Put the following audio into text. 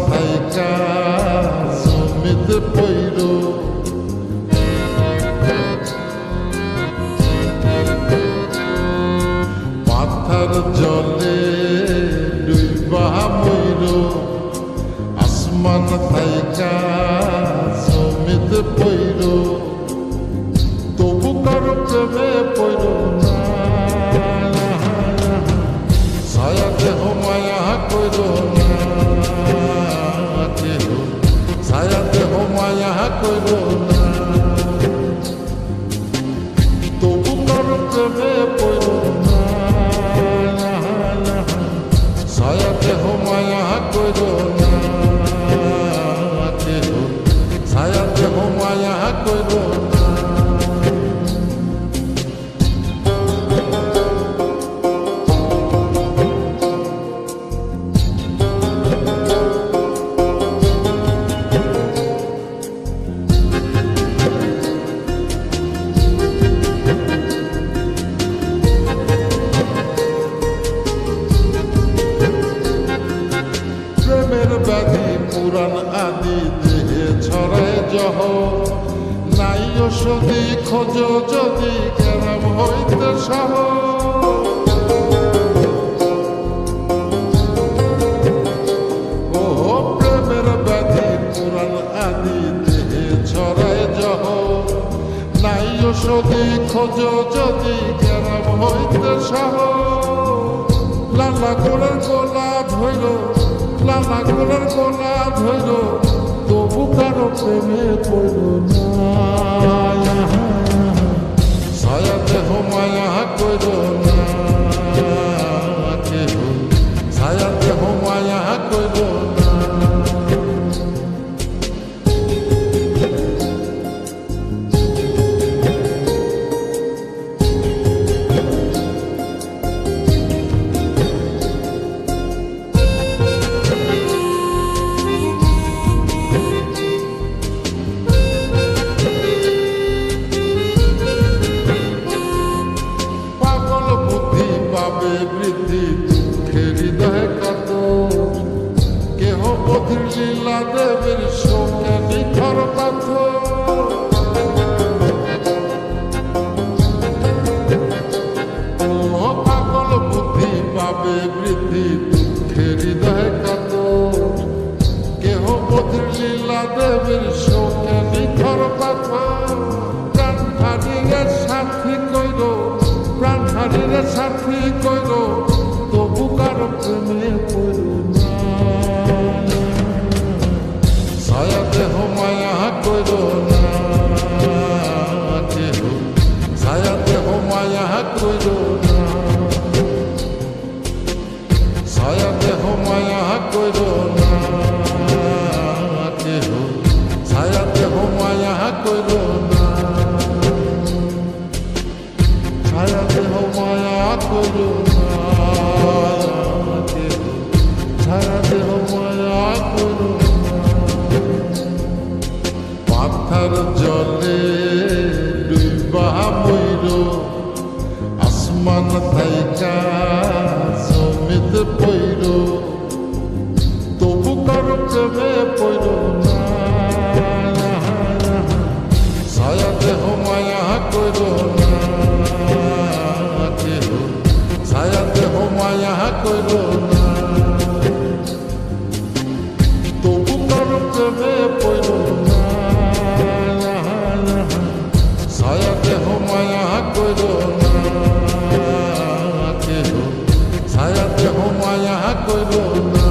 থাইকা জমিতে পইর মাথার জলে ডুইবা মইর আসমান থাইকা জমিতে পইর তবু কারো প্রেমে পইর না ছায়া দেহ মায়া কইর না কেহ ছায়া দেহ মায়া কইর না তবু কারো প্রেমে পইর না ছায়া দেহ মায়া কইর না কেহ ছায়া দেহ মায়া কইর না প্রেমের ব্যাধি পুরাণ আদি দেহে ছড়ায় জহ নাই ওষুধি খোঁজ যদি কেরাম হইতে সহ ও প্রেমের ব্যাধি পুরাণ আদি দেহে ছড়ায় জহ নাই ওষুধি খোঁজ যদি কেরাম হইতে সহ লালা গোলার গোলাপ হইল লালা গোলার গোলাপ হইল তবু কারো প্রেমে পড়ল না ছায়া দেহ মায়া কইর না কেহ ছায়া দেহ মায়া কইর না পাবে বৃদ্ধি দুঃখের হৃদয় কত কেহ বধির লীলা দেবের শোকে নিখর পাথর পাগল বুদ্ধি পাবে বৃদ্ধি দুঃখের হৃদয় কত কেহ বধির লীলা দেবের শোকে নিখর পাথর প্রাণ হারিয়ে সাথী কইর প্রাণ হারিয়ে সাথী কইর তবু কারো প্রেমে পড়ল না ছায়া দেহ মায়া কইর না কেহ ছায়া দেহ মায়া কইর না ছায়া দেহ মায়া কইর না কেহ ছায়া দেহ মায়া কইর না ছায়া দেহ মায়া কইর না কেহ ছায়া দেহ মায়া কইর না মাথার জলে ডুইবা মইর আসমান থাইকা জমিতে পইর তবু কারো প্রেমে পইর না ছায়া দেহ মায়া কইর না কেহ ছায়া দেহ মায়া কইর না তবু কারো প্রেমে পইর না ছায়া দেহ মায়া কইর না কেহ ছায়া দেহ মায়া কইর না